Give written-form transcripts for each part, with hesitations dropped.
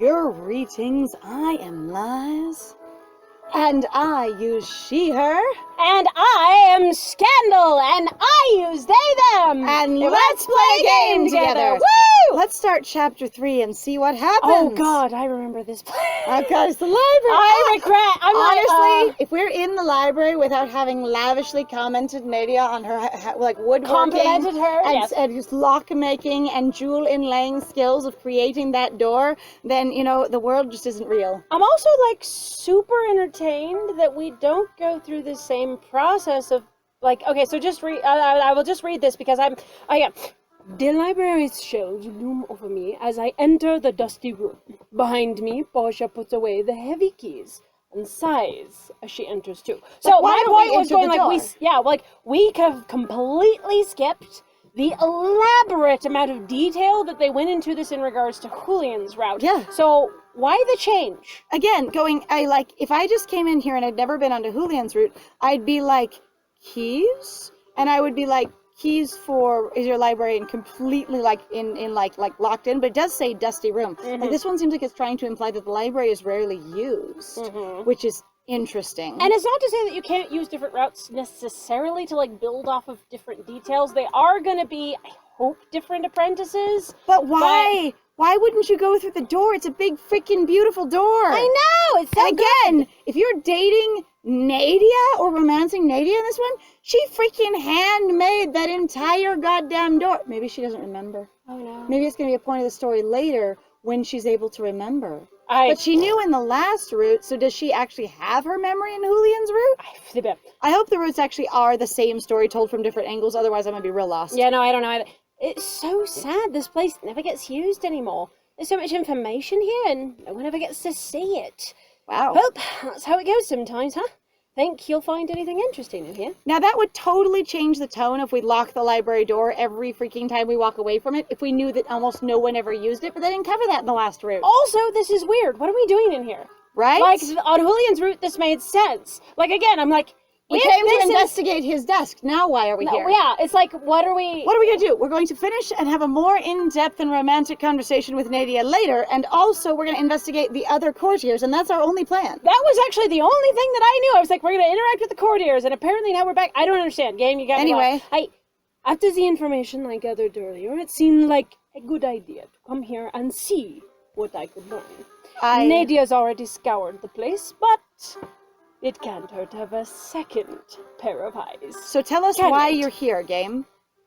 Greetings, I am Lies. And I use she, her. And I am Scandal, and I use they, them. And let's play a game together. Woo! Let's start chapter 3 and see what happens. Oh God, I remember this place. Oh God, it's the library. I regret. Honestly, if we're in the library without having lavishly commented Nadia on her like woodworking, complimented her, and, yes. and just lock making and jewel inlaying skills of creating that door, then you know the world just isn't real. I'm also like super entertained that we don't go through the same process of like. Okay, so just read. I will just read this because I'm. The library's shelves loom over me as I enter the dusty room. Behind me, Portia puts away the heavy keys and sighs as she enters too. So my point was going like we have completely skipped the elaborate amount of detail that they went into this in regards to Julian's route. Yeah. So why the change? Again, if I just came in here and I'd never been onto Julian's route, I'd be like, keys? And I would be like, keys for is your librarian completely like in like locked in, but it does say dusty room. Mm-hmm. Like this one seems like it's trying to imply that the library is rarely used, Mm-hmm. which is interesting. And it's not to say that you can't use different routes necessarily to like build off of different details. They are going to be, I hope, different apprentices. But why? Why wouldn't you go through the door? It's a big freaking beautiful door. I know, it's so again, if you're dating Nadia or romancing Nadia in this one, she freaking handmade that entire goddamn door. Maybe she doesn't remember. Oh no. Maybe it's going to be a point of the story later when she's able to remember. But she knew in the last route, so does she actually have her memory in Julian's route? I hope the routes actually are the same story told from different angles, otherwise I'm going to be real lost. Yeah, no, I don't know either. It's so sad this place never gets used anymore. There's so much information here and no one ever gets to see it. Wow. Well, that's how it goes sometimes, huh? Think you'll find anything interesting in here? Now that would totally change the tone if we lock the library door every freaking time we walk away from it, if we knew that almost no one ever used it, but they didn't cover that in the last route. Also, this is weird. What are we doing in here? Right? Like, on Julian's route, this made sense. Like, again, I'm like, we came to investigate his desk. Now why are we here? Yeah, it's like, what are we going to do? We're going to finish and have a more in-depth and romantic conversation with Nadia later, and also we're going to investigate the other courtiers, and that's our only plan. That was actually the only thing that I knew. I was like, we're going to interact with the courtiers, and apparently now we're back. I don't understand. Game, you got me lost. After the information I gathered earlier, it seemed like a good idea to come here and see what I could learn. Nadia's already scoured the place, but it can't hurt to have a second pair of eyes. So tell us why you're here, game.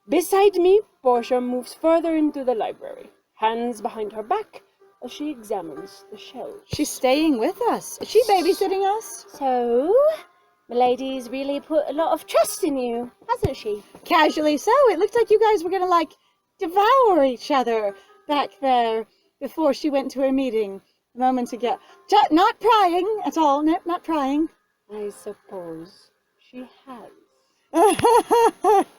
Beside me, Portia moves further into the library, hands behind her back as she examines the shelves. She's staying with us. Is she babysitting us? So, Milady's really put a lot of trust in you, hasn't she? Casually so. It looked like you guys were gonna, like, devour each other back there before she went to her meeting a moment ago. Not prying at all. No, not prying. I suppose she has.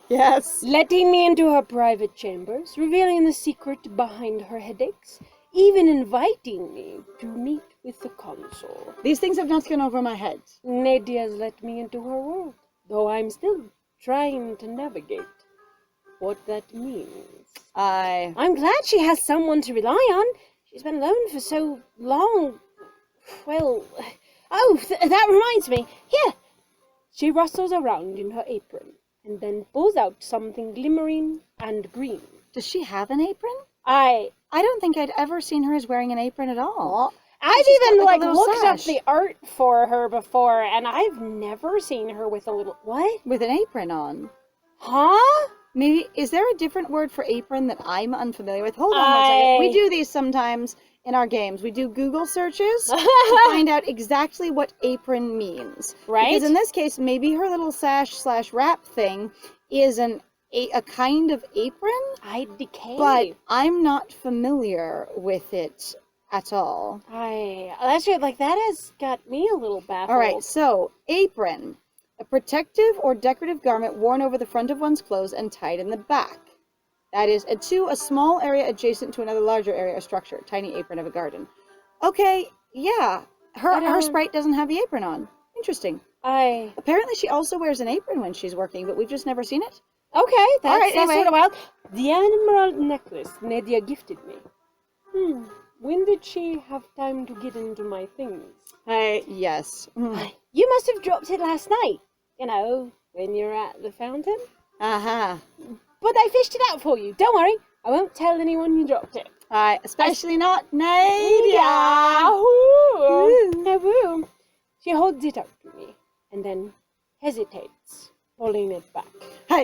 Yes. Letting me into her private chambers, revealing the secret behind her headaches, even inviting me to meet with the consul. These things have not gone over my head. Nadia's let me into her world, though I'm still trying to navigate what that means. I'm glad she has someone to rely on. She's been alone for so long. Well, that reminds me. Here. She rustles around in her apron and then pulls out something glimmering and green. Does she have an apron? I don't think I'd ever seen her as wearing an apron at all. I've even looked sash up the art for her before, and I've never seen her with a little with an apron on. Huh? Maybe is there a different word for apron that I'm unfamiliar with? Hold on one second. We do these sometimes in our games. We do Google searches to find out exactly what apron means. Right. Because in this case, maybe her little sash/wrap thing is a kind of apron. But I'm not familiar with it at all. That's right. Like, that has got me a little baffled. All right, so apron. A protective or decorative garment worn over the front of one's clothes and tied in the back. That is, and 2, a small area adjacent to another larger area or structure. Tiny apron of a garden. Okay, yeah. Her sprite doesn't have the apron on. Interesting. Apparently she also wears an apron when she's working, but we've just never seen it. Okay, that's anyway. sort of wild. The emerald necklace Nadia gifted me. when did she have time to get into my things? Yes. You must have dropped it last night. You know, when you're at the fountain. Uh-huh. But I fished it out for you. Don't worry. I won't tell anyone you dropped it. Especially not Nadia. I will. She holds it out to me and then hesitates, pulling it back.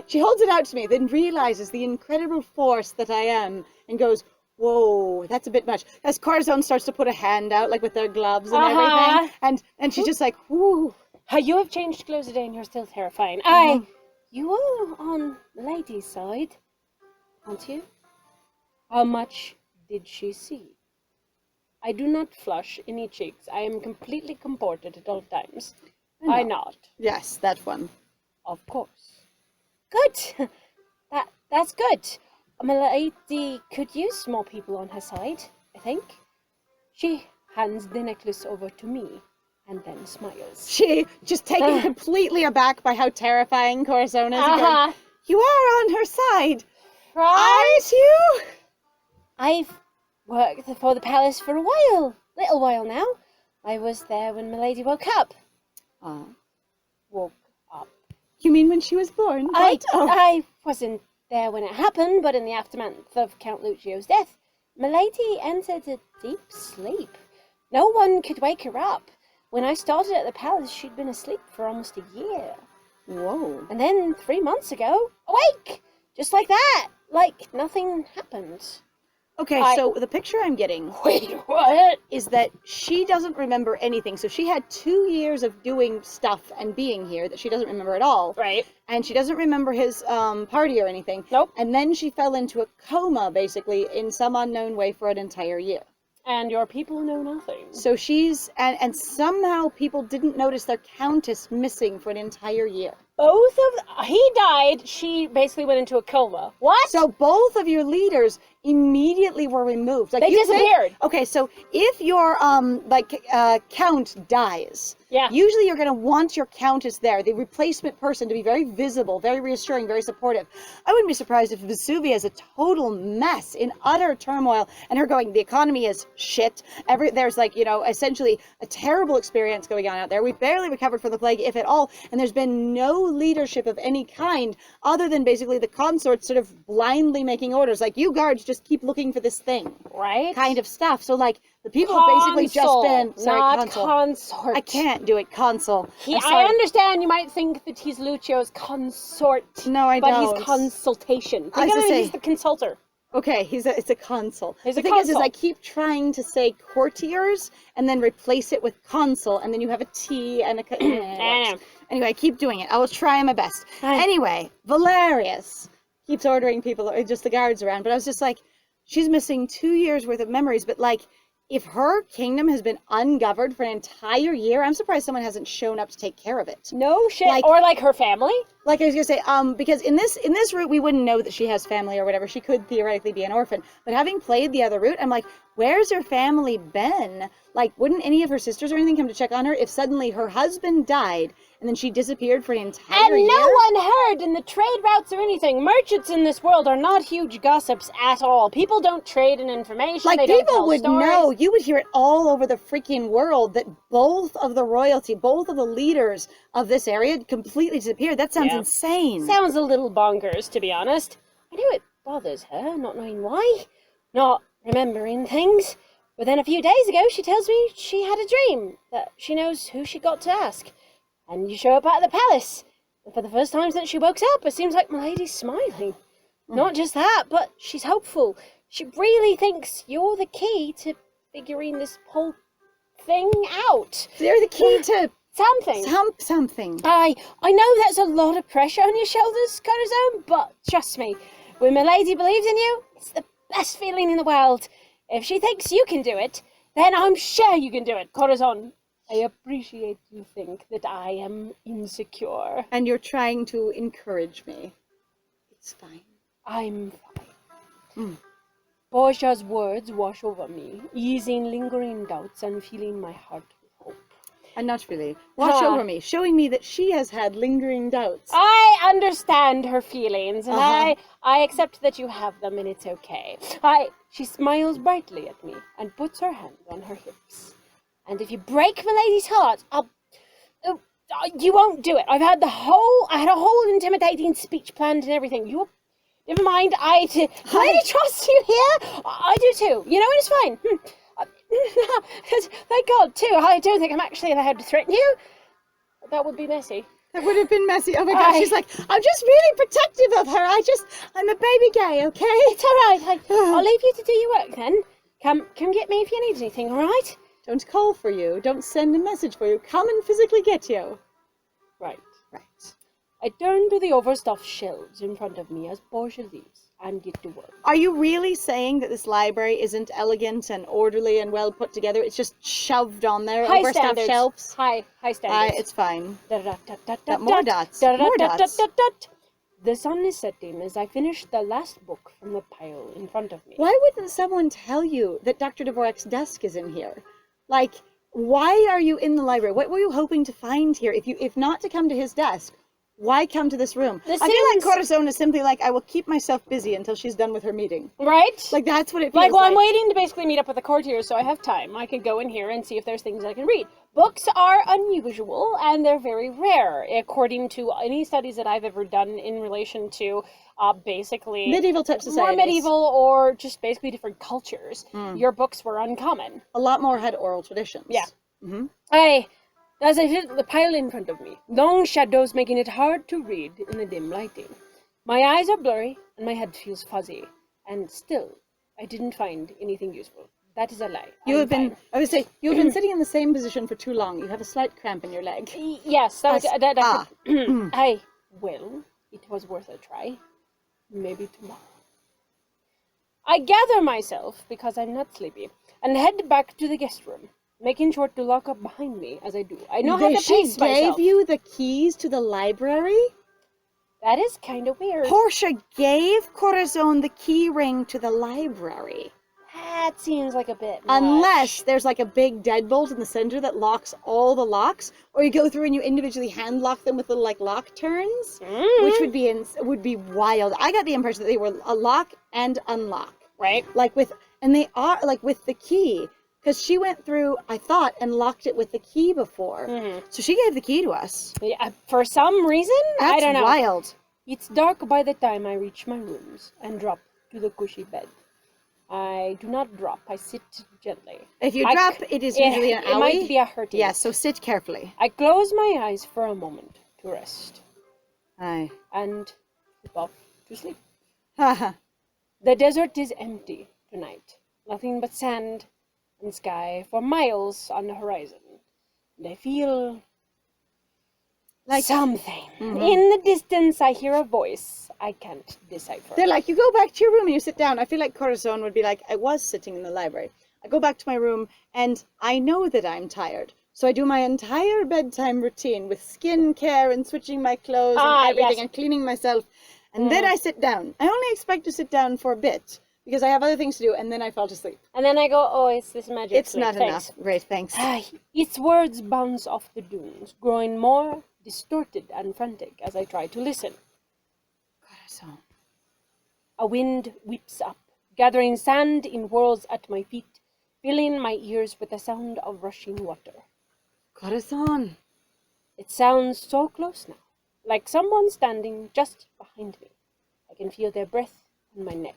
She holds it out to me, then realizes the incredible force that I am, and goes, "Whoa, that's a bit much." As Corazon starts to put a hand out, like with their gloves and everything, and she's just like, "Whoo." You have changed clothes today and you're still terrifying. You are on the lady's side, aren't you? How much did she see? I do not flush any cheeks. I am completely comported at all times. I nod. Yes, that one. Of course. Good. That's good. My lady could use more people on her side, I think. She hands the necklace over to me and then smiles. She, just taken completely aback by how terrifying Corazon is, going, "You are on her side, aren't you?" I've worked for the palace for a little while now. I was there when my lady woke up. Woke up. You mean when she was born? I wasn't there when it happened, but in the aftermath of Count Lucio's death, my lady entered a deep sleep. No one could wake her up. When I started at the palace, she'd been asleep for almost a year. Whoa. And then 3 months ago, awake! Just like that! Like nothing happened. Okay, so the picture I'm getting... Wait, what? ...is that she doesn't remember anything. So she had 2 years of doing stuff and being here that she doesn't remember at all. Right. And she doesn't remember his party or anything. Nope. And then she fell into a coma, basically, in some unknown way for an entire year. And your people know nothing. So she's... And somehow people didn't notice their countess missing for an entire year. He died, she basically went into a coma. What? So both of your leaders immediately were removed. Like they disappeared. Okay, so if your count dies, yeah, usually you're gonna want your countess there, the replacement person, to be very visible, very reassuring, very supportive. I wouldn't be surprised if Vesuvia is a total mess, in utter turmoil, and her going, "The economy is shit." There's like, you know, essentially a terrible experience going on out there. We've barely recovered from the plague, if at all, and there's been no leadership of any kind other than basically the consorts sort of blindly making orders, like, "You guards just keep looking for this thing," right? Kind of stuff. So like the people have basically just been consort. I can't do it. Consul. I understand you might think that he's Lucio's consort. No, I don't. But he's consultation. He's the consultor. Okay, it's a consul. He's the thing is I keep trying to say courtiers and then replace it with consul, and then you have a T and a... Anyway, I keep doing it. I will try my best. Anyway, Valerius keeps ordering people, just the guards around, but I was just like, she's missing 2 years worth of memories, but like, if her kingdom has been ungoverned for an entire year, I'm surprised someone hasn't shown up to take care of it. No shit. Or like her family? Like I was gonna say, because in this route we wouldn't know that she has family or whatever. She could theoretically be an orphan. But having played the other route, I'm like, where's her family been? Like, wouldn't any of her sisters or anything come to check on her if suddenly her husband died and then she disappeared for an entire year? And no one heard in the trade routes or anything. Merchants in this world are not huge gossips at all. People don't trade in information. Like, they people don't tell would stories. know. You would hear it all over the freaking world that both of the royalty, both of the leaders of this area completely disappeared. That sounds insane. Sounds a little bonkers, to be honest. I know it bothers her, not knowing why. Not remembering things. But then a few days ago, she tells me she had a dream, that she knows who she got to ask. And you show up at the palace. And for the first time since she woke up, it seems like my lady's smiling. Not just that, but she's hopeful. She really thinks you're the key to figuring this whole thing out. They're the key to... Something. Something. I know that's a lot of pressure on your shoulders, Corazon, but trust me, when my lady believes in you, it's the best feeling in the world. If she thinks you can do it, then I'm sure you can do it, Corazon. I appreciate you think that I am insecure. And you're trying to encourage me. It's fine. I'm fine. Portia's words wash over me, easing lingering doubts and filling my heart with hope. Not really. Watch over me, showing me that she has had lingering doubts. I understand her feelings, and I accept that you have them, and it's okay. She smiles brightly at me and puts her hand on her hips. And if you break my lady's heart, you won't do it. I had a whole intimidating speech planned and everything. Never mind. I trust you here. I do too. You know, it's fine. Thank God too. I don't think I'm actually allowed to threaten you. That would be messy. That would have been messy. Oh my gosh, she's like, I'm just really protective of her. I'm a baby gay, okay? It's all right. I'll leave you to do your work then. Come get me if you need anything, all right? Don't call for you. Don't send a message for you. Come and physically get you. Right. Right. I turn to the overstuffed shelves in front of me as Portia leaves and get to work. Are you really saying that this library isn't elegant and orderly and well put together? It's just shoved on there, overstuffed shelves? High standards. It's fine. Dot, more dots. More dots. The sun is setting as I finish the last book from the pile in front of me. Why wouldn't someone tell you that Dr. Dvorak's desk is in here? Like, why are you in the library? What were you hoping to find here? If not to come to his desk, why come to this room? I feel like Corazon is simply like, I will keep myself busy until she's done with her meeting. Right? Like, that's what it feels like. Well, I'm waiting to basically meet up with the courtiers, so I have time. I could go in here and see if there's things I can read. Books are unusual, and they're very rare, according to any studies that I've ever done in relation to basically... medieval type societies. More medieval or just basically different cultures. Your books were uncommon. A lot more had oral traditions. Yeah. As I sit at the pile in front of me, long shadows making it hard to read in the dim lighting. My eyes are blurry, and my head feels fuzzy. And still, I didn't find anything useful. That is a lie. You've been sitting in the same position for too long. You have a slight cramp in your leg. Yes, well, it was worth a try. Maybe tomorrow. I gather myself, because I'm not sleepy, and head back to the guest room, making sure to lock up behind me as I do. I know how to pace myself. She gave you the keys to the library? That is kind of weird. Portia gave Corazon the key ring to the library. That seems like a bit much. Unless there's like a big deadbolt in the center that locks all the locks, or you go through and you individually hand lock them with little like lock turns, which would be wild. I got the impression that they were a lock and unlock. Right. And they are like with the key. Because she went through, I thought, and locked it with the key before. So she gave the key to us. Yeah, for some reason? I don't know. That's wild. It's dark by the time I reach my rooms and drop to the cushy bed. I do not drop. I sit gently. If you drop, it is usually an owie. It might be a hurting. Yes, so sit carefully. I close my eyes for a moment to rest. Aye. And slip off to sleep. Haha. The desert is empty tonight. Nothing but sand and sky for miles on the horizon. And I feel like something. In the distance, I hear a voice I can't decipher. They're like, you go back to your room and you sit down. I feel like Corazon would be like, I was sitting in the library. I go back to my room and I know that I'm tired. So I do my entire bedtime routine with skin care and switching my clothes and everything and cleaning myself. And then I sit down. I only expect to sit down for a bit, because I have other things to do, and then I fall to sleep. And then I go, oh, it's this magic It's sleep. not enough. Great, thanks. Its words bounce off the dunes, growing more distorted and frantic as I try to listen. Corazon. A wind whips up, gathering sand in whirls at my feet, filling my ears with the sound of rushing water. Corazon. It sounds so close now, like someone standing just behind me. I can feel their breath on my neck.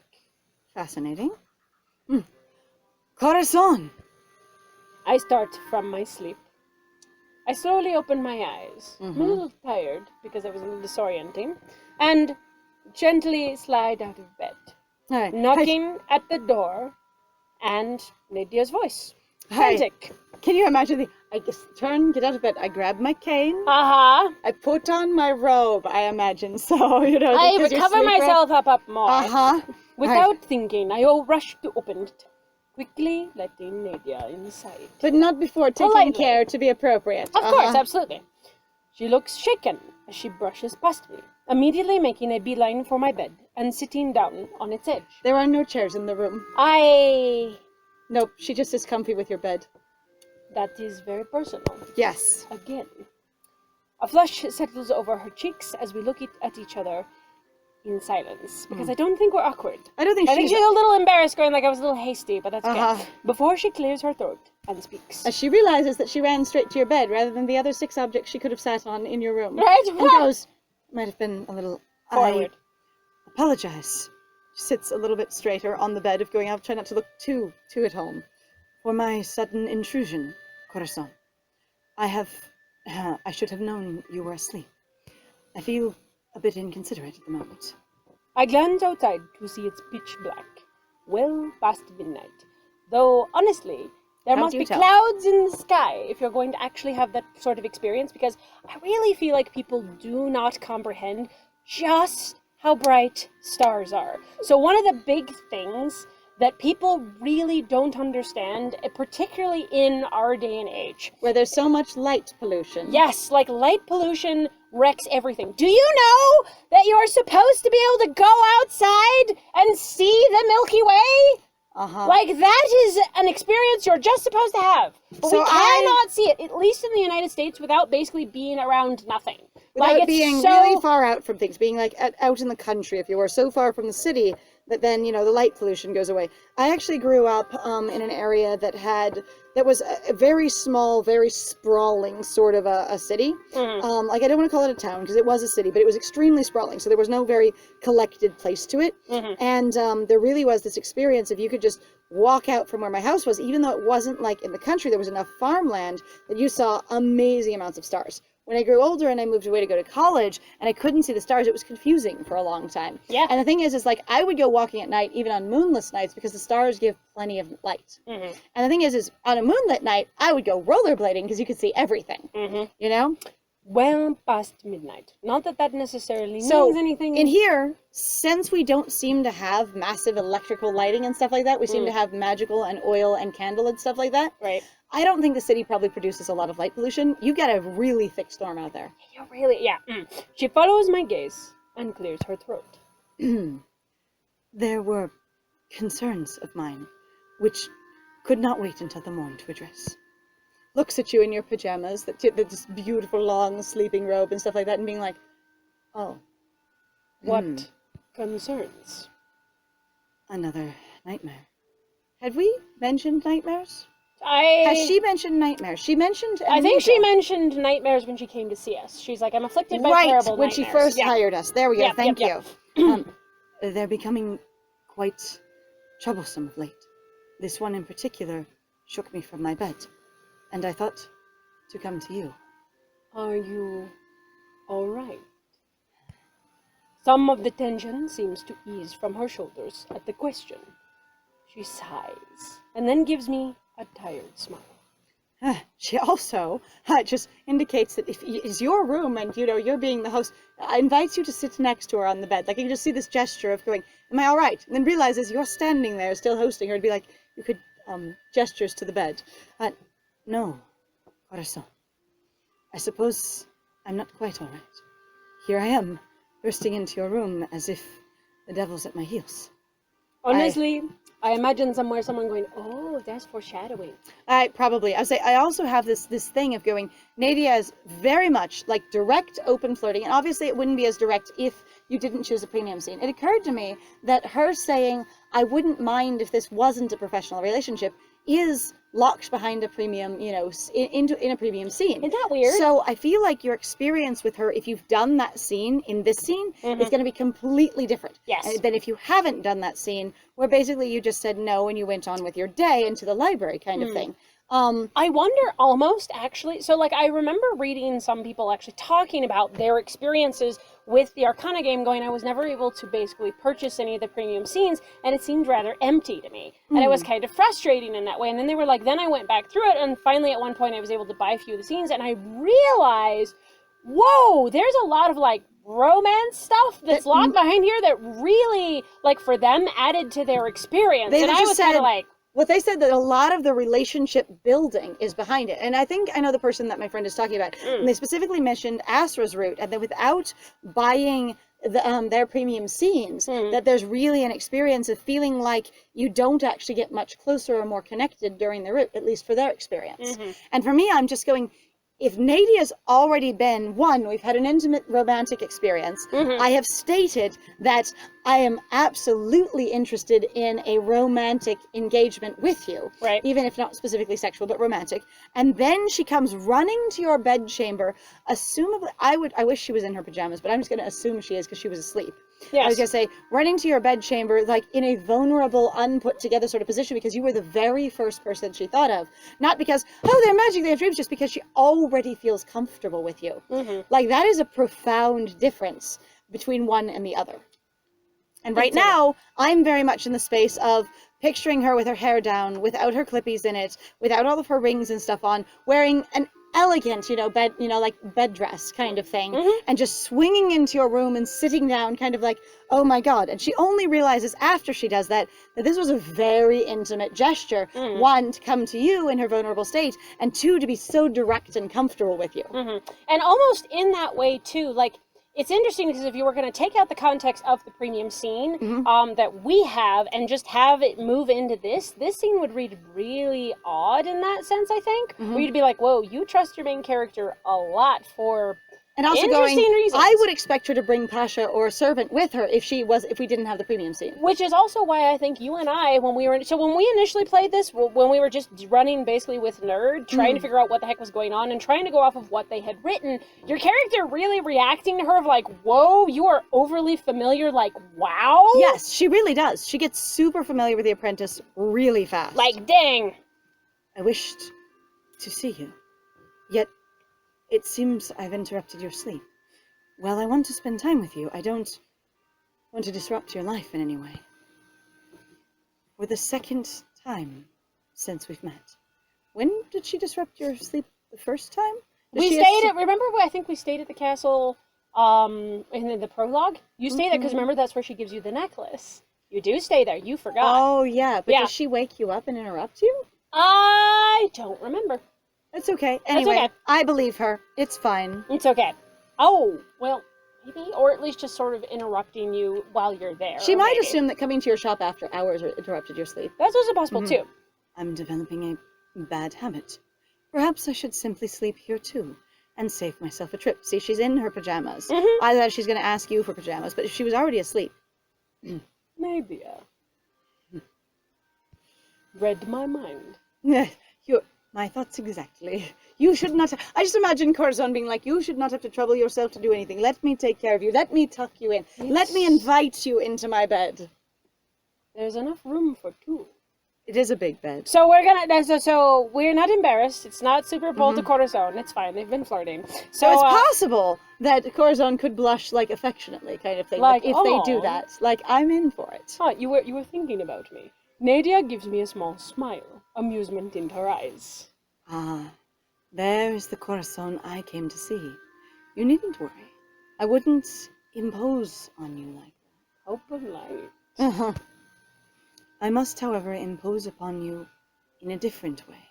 Fascinating. Corazon! I start from my sleep. I slowly open my eyes. I'm a little tired because I was a little disorienting. And gently slide out of bed. Right. Knocking at the door and Nadia's voice. Frantic. Can you imagine I just get out of bed, I grab my cane. I put on my robe, I imagine. So, you know, I would cover myself up more. Without thinking, I rush to open it, quickly letting Nadia inside. But not before taking care to be appropriate. Of course, absolutely. She looks shaken as she brushes past me, immediately making a beeline for my bed and sitting down on its edge. There are no chairs in the room. Nope, she just is comfy with your bed. That is very personal. Yes. Again. A flush settles over her cheeks as we look at each other in silence. Because I don't think we're awkward. I don't think I think she's a little embarrassed, going like I was a little hasty, but that's okay. Before she clears her throat and speaks. As she realizes that she ran straight to your bed rather than the other 6 objects she could have sat on in your room. Right? And goes, might have been a little... Forward. I apologize. She sits a little bit straighter on the bed of going out. Try not to look too at home. For my sudden intrusion, Corazon. I should have known you were asleep. I feel a bit inconsiderate at the moment. I glance outside to see it's pitch black, well past midnight. Though, honestly, there must be clouds in the sky if you're going to actually have that sort of experience, because I really feel like people do not comprehend just how bright stars are. So one of the big things that people really don't understand, particularly in our day and age, where there's so much light pollution. Yes, like light pollution wrecks everything. Do you know that you're supposed to be able to go outside and see the Milky Way? Like, that is an experience you're just supposed to have. But so we cannot see it, at least in the United States, without basically being around nothing. Without like, being really far out from things, being like out in the country, if you were so far from the city that then, you know, the light pollution goes away. I actually grew up in an area that was a very small, very sprawling sort of a city. Like, I don't want to call it a town because it was a city, but it was extremely sprawling. So there was no very collected place to it. And there really was this experience if you could just walk out from where my house was, even though it wasn't like in the country, there was enough farmland that you saw amazing amounts of stars. When I grew older and I moved away to go to college and I couldn't see the stars, it was confusing for a long time. Yeah. And the thing is like, I would go walking at night, even on moonless nights, because the stars give plenty of light. And the thing is on a moonlit night, I would go rollerblading because you could see everything, you know? Well past midnight. Not that that necessarily means anything. In here, since we don't seem to have massive electrical lighting and stuff like that, we seem to have magical and oil and candle and stuff like that. Right. I don't think the city probably produces a lot of light pollution. You get a really thick storm out there. You really, yeah. She follows my gaze and clears her throat. There were concerns of mine, which could not wait until the morn to address. Looks at you in your pajamas, this beautiful long sleeping robe and stuff like that, and being like, oh. What concerns? Another nightmare. Had we mentioned nightmares? Has she mentioned nightmares? She mentioned I think she mentioned nightmares when she came to see us. She's like, I'm afflicted by terrible when nightmares. She first hired us. There we go. Thank you. They're becoming quite troublesome of late. This one in particular shook me from my bed, and I thought to come to you. Are you all right? Some of the tension seems to ease from her shoulders at the question. She sighs, and then gives me a tired smile. She also just indicates that if it's your room and, you know, you're being the host, invites you to sit next to her on the bed. Like, you can just see this gesture of going, am I all right? And then realizes you're standing there still hosting her. It'd be like, you could, gestures to the bed. No, Corazon. I suppose I'm not quite all right. Here I am, bursting into your room as if the devil's at my heels. Honestly, I imagine somewhere someone going, oh, that's foreshadowing. I would say I also have this thing of going, Nadia is very much like direct open flirting, and obviously it wouldn't be as direct if you didn't choose a premium scene. It occurred to me that her saying, I wouldn't mind if this wasn't a professional relationship, is locked behind a premium, you know, in a premium scene. Isn't that weird? So I feel like your experience with her, if you've done that scene in this scene, is going to be completely different. Yes. Than if you haven't done that scene, where basically you just said no and you went on with your day into the library kind of thing. I wonder almost, actually, so like I remember reading some people actually talking about their experiences with the Arcana game, going, I was never able to basically purchase any of the premium scenes, and it seemed rather empty to me. And it was kind of frustrating in that way. And then they were like, then I went back through it, and finally at one point I was able to buy a few of the scenes, and I realized, whoa, there's a lot of like romance stuff that's locked behind here that really, like, for them, added to their experience. And I was kind of like, what they said, that a lot of the relationship building is behind it. And I think I know the person that my friend is talking about. And they specifically mentioned Asra's route, and that without buying their premium scenes, that there's really an experience of feeling like you don't actually get much closer or more connected during the route, at least for their experience. And for me, I'm just going, if Nadia's already been, one, we've had an intimate romantic experience. I have stated that I am absolutely interested in a romantic engagement with you. Right. Even if not specifically sexual, but romantic. And then she comes running to your bedchamber, assumably, I wish she was in her pajamas, but I'm just going to assume she is because she was asleep. Yes. I was going to say, running to your bedchamber, like in a vulnerable, unput together sort of position, because you were the very first person she thought of. Not because, oh, they're magic, they have dreams, just because she already feels comfortable with you. Like, that is a profound difference between one and the other. And right now, I'm very much in the space of picturing her with her hair down, without her clippies in it, without all of her rings and stuff on, wearing an elegant, bed dress kind of thing, and just swinging into your room and sitting down kind of like, oh my God. And she only realizes after she does that this was a very intimate gesture. One, to come to you in her vulnerable state, and two, to be so direct and comfortable with you. And almost in that way too, like, it's interesting because if you were going to take out the context of the premium scene that we have and just have it move into this scene would read really odd in that sense, I think. Where you'd be like, whoa, you trust your main character a lot for and also interesting reasons. I would expect her to bring Pasha or a servant with her if we didn't have the premium scene. Which is also why I think you and I, when we initially played this, when we were just running basically with Nerd, trying to figure out what the heck was going on and trying to go off of what they had written, your character really reacting to her of like, whoa, you are overly familiar, like, wow. Yes, she really does. She gets super familiar with the apprentice really fast. Like, dang. I wished to see you, yet it seems I've interrupted your sleep. Well, I want to spend time with you. I don't want to disrupt your life in any way. For the second time since we've met. When did she disrupt your sleep the first time? Remember, I think we stayed at the castle in the prologue? You stay there because remember that's where she gives you the necklace. You do stay there. You forgot. Oh, yeah. But does she wake you up and interrupt you? I don't remember. It's okay. Anyway, okay. I believe her. It's fine. It's okay. Oh, well, maybe, or at least just sort of interrupting you while you're there. She might assume that coming to your shop after hours interrupted your sleep. That's also possible, too. I'm developing a bad habit. Perhaps I should simply sleep here, too, and save myself a trip. See, she's in her pajamas. I thought she's going to ask you for pajamas, but she was already asleep. Maybe. Read my mind. My thoughts exactly. You should not... I just imagine Corazon being like, you should not have to trouble yourself to do anything. Let me take care of you. Let me tuck you in. Let me invite you into my bed. There's enough room for two. It is a big bed. So we're not embarrassed. It's not Super Bowl to Corazon. It's fine. They've been flirting. So it's possible that Corazon could blush, like, affectionately, kind of thing. Like if they do that. Like, I'm in for it. Oh, you were thinking about me. Nadia gives me a small smile, amusement in her eyes. Ah, there is the Corazon I came to see. You needn't worry. I wouldn't impose on you like that. How polite. I must, however, impose upon you in a different way.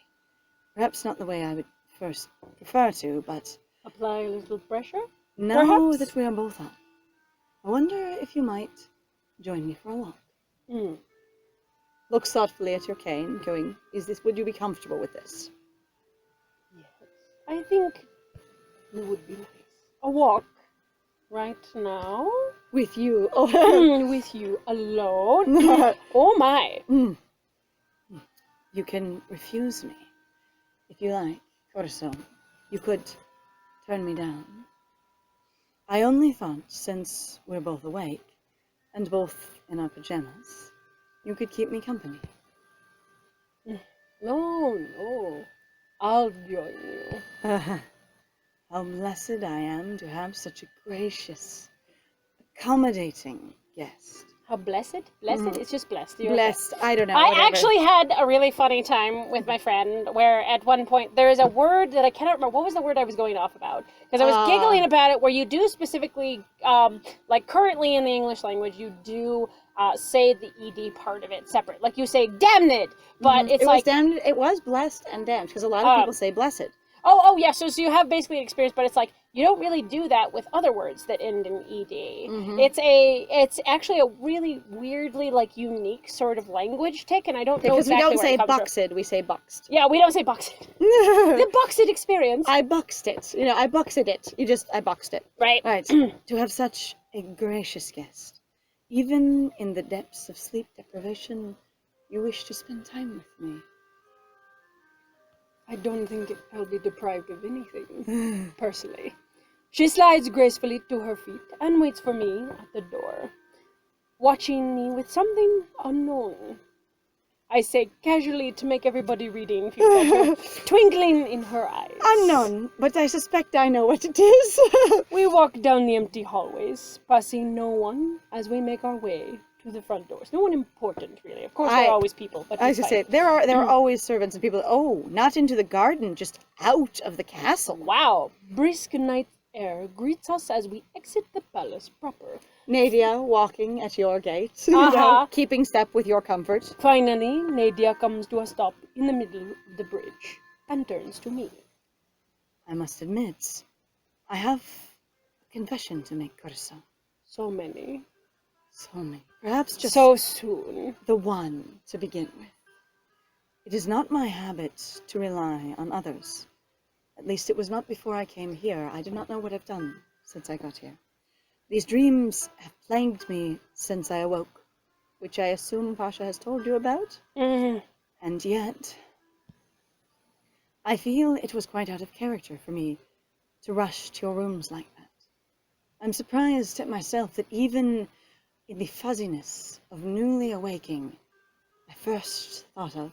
Perhaps not the way I would first prefer to, but... Apply a little pressure? Now perhaps? that we are both up, I wonder if you might join me for a walk. Looks thoughtfully at your cane, going, would you be comfortable with this? Yes. I think it would be nice. A walk. Right now? With you. Oh. With you alone? Oh my. You can refuse me. If you like, Corazon. You could turn me down. I only thought, since we're both awake, and both in our pajamas, you could keep me company. No. I'll join you. How blessed I am to have such a gracious, accommodating guest. How blessed? Blessed? It's just blessed. Blessed. I don't know. I actually had a really funny time with my friend where at one point there is a word that I cannot remember. What was the word I was going off about? Because I was giggling about it where you do specifically, like currently in the English language, you do say the ED part of it separate. Like you say damned, but it's like... It was blessed and damned because a lot of people say blessed. Oh, yeah, so you have basically an experience, but it's like You don't really do that with other words that end in ed. Mhm. It's actually a really weirdly like unique sort of language tick, and I don't know Because exactly we don't where say it comes from. boxed, we say boxed. Yeah, we don't say boxed. The boxed experience. I boxed it. You know, I boxed it. I boxed it. Right. Right. To have such a gracious guest. Even in the depths of sleep deprivation, you wish to spend time with me. I don't think I'll be deprived of anything, personally. She slides gracefully to her feet and waits for me at the door, watching me with something unknown. I say casually to make everybody reading feel better, twinkling in her eyes. Unknown, but I suspect I know what it is. We walk down the empty hallways, passing no one as we make our way to the front doors. No one important, really. Of course, there are always people, but I was it's gonna say, fine. there are always servants and people. Oh, not into the garden, just out of the castle. Wow, brisk night air greets us as we exit the palace proper. Nadia walking at your gate, you know, keeping step with your comfort. Finally, Nadia comes to a stop in the middle of the bridge and turns to me. I must admit, I have a confession to make, Corazon. So many. So many. Perhaps just so soon. the one to begin with. It is not my habit to rely on others. At least it was not before I came here. I do not know what I've done since I got here. These dreams have plagued me since I awoke, which I assume Pasha has told you about. And yet, I feel it was quite out of character for me to rush to your rooms like that. I'm surprised at myself that even in the fuzziness of newly awaking, I first thought of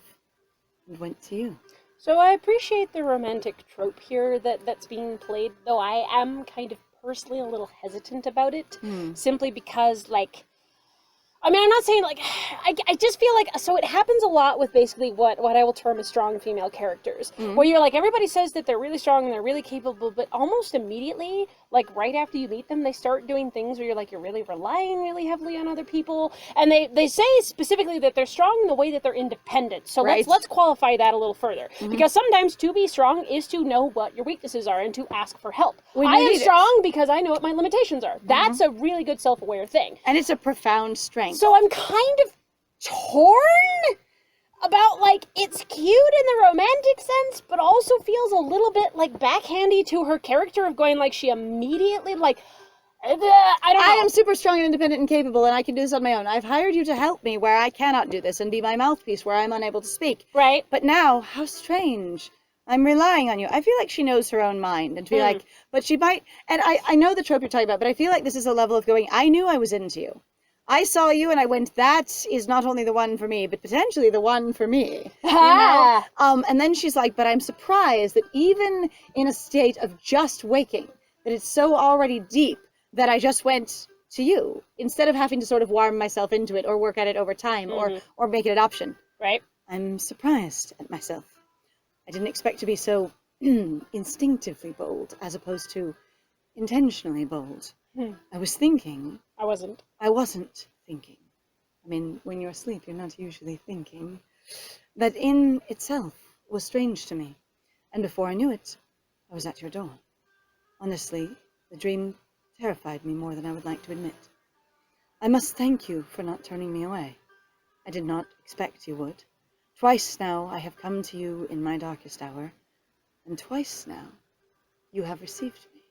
and went to you. So I appreciate the romantic trope here that's being played, though I am kind of personally a little hesitant about it, simply because, like, I mean, I'm not saying, like, I just feel like, so it happens a lot with basically what I will term as strong female characters, where you're like, everybody says that they're really strong and they're really capable, but almost immediately, like, right after you meet them, they start doing things where you're like, you're really relying really heavily on other people, and they say specifically that they're strong in the way that they're independent, so let's qualify that a little further, because sometimes to be strong is to know what your weaknesses are and to ask for help. I am strong because I know what my limitations are. That's a really good self-aware thing. And it's a profound strength. So I'm kind of torn about, like, it's cute in the romantic sense, but also feels a little bit, like, backhandy to her character of going, like, she immediately, like, I don't know. I am super strong and independent and capable, and I can do this on my own. I've hired you to help me where I cannot do this and be my mouthpiece where I'm unable to speak. Right. But now, how strange. I'm relying on you. I feel like she knows her own mind, and to be like, but she might, and I know the trope you're talking about, but I feel like this is a level of going, I knew I was into you. I saw you and I went, that is not only the one for me, but potentially the one for me. You know? And then she's like, but I'm surprised that even in a state of just waking, that it's so already deep that I just went to you, instead of having to sort of warm myself into it or work at it over time or make it an option. Right. I'm surprised at myself. I didn't expect to be so instinctively bold as opposed to intentionally bold. I was thinking. I wasn't thinking. I mean, when you're asleep, you're not usually thinking. That in itself was strange to me. And before I knew it, I was at your door. Honestly, the dream terrified me more than I would like to admit. I must thank you for not turning me away. I did not expect you would. Twice now I have come to you in my darkest hour, and twice now you have received me.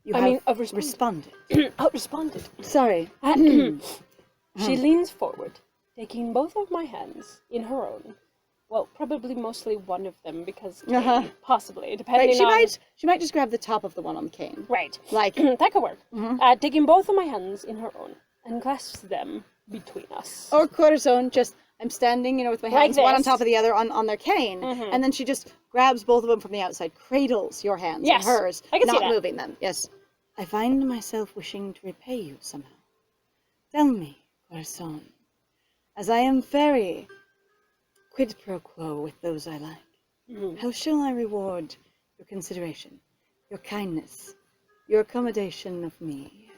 You have responded. Responded. Sorry. She leans forward, taking both of my hands in her own. Well, probably mostly one of them, because possibly, depending on... She might just grab the top of the one on the cane. Right. Like... that could work. Taking both of my hands in her own, and clasps them between us. Or Corazon, just... I'm standing, you know, with my hands like one on top of the other on their cane, and then she just grabs both of them from the outside, cradles your hands in hers, I can not see that. moving them. Yes. I find myself wishing to repay you somehow. Tell me, Corazon, as I am very quid pro quo with those I like, how shall I reward your consideration, your kindness, your accommodation of me?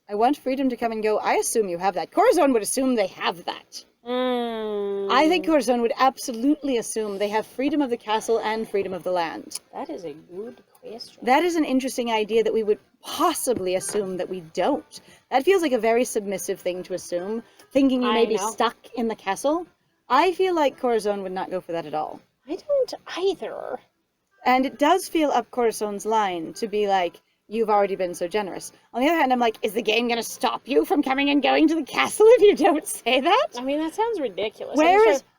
I want freedom to come and go. I assume you have that. Corazon would assume they have that. I think Corazon would absolutely assume they have freedom of the castle and freedom of the land. That is a good question. That is an interesting idea that we would possibly assume that we don't. That feels like a very submissive thing to assume, thinking you may be stuck in the castle. I feel like Corazon would not go for that at all. I don't either. And it does feel up Corazon's line to be like, you've already been so generous. On the other hand, I'm like, is the game going to stop you from coming and going to the castle if you don't say that? I mean, that sounds ridiculous.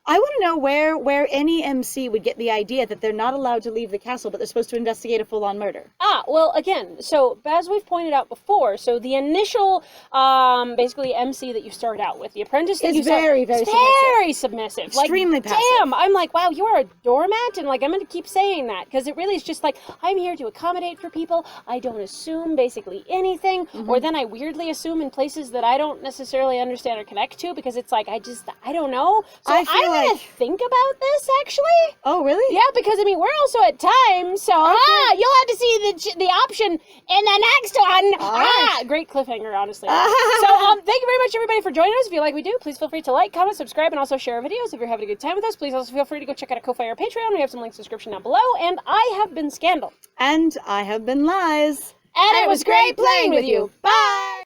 I want to know where any MC would get the idea that they're not allowed to leave the castle, but they're supposed to investigate a full-on murder. Well, again, so as we've pointed out before, so the initial, basically MC that you start out with, the apprentice that is very submissive. Extremely passive. Damn, I'm like, wow, you are a doormat, and like, I'm going to keep saying that, because it really is just like, I'm here to accommodate for people, I don't assume basically anything, or then I weirdly assume in places that I don't necessarily understand or connect to, because it's like, I don't know. So I'm going to think about this, actually. Oh, really? Yeah, because, I mean, we're also at time, so, you'll have to see the option in the next one. Right. Great cliffhanger, honestly. So, thank you very much, everybody, for joining us. If you like what we do, please feel free to like, comment, subscribe, and also share our videos. If you're having a good time with us, please also feel free to go check out our Ko-Fi or Patreon. We have some links in the description down below, and I have been Scandal. And I have been Lies. And it was great playing with you. Bye!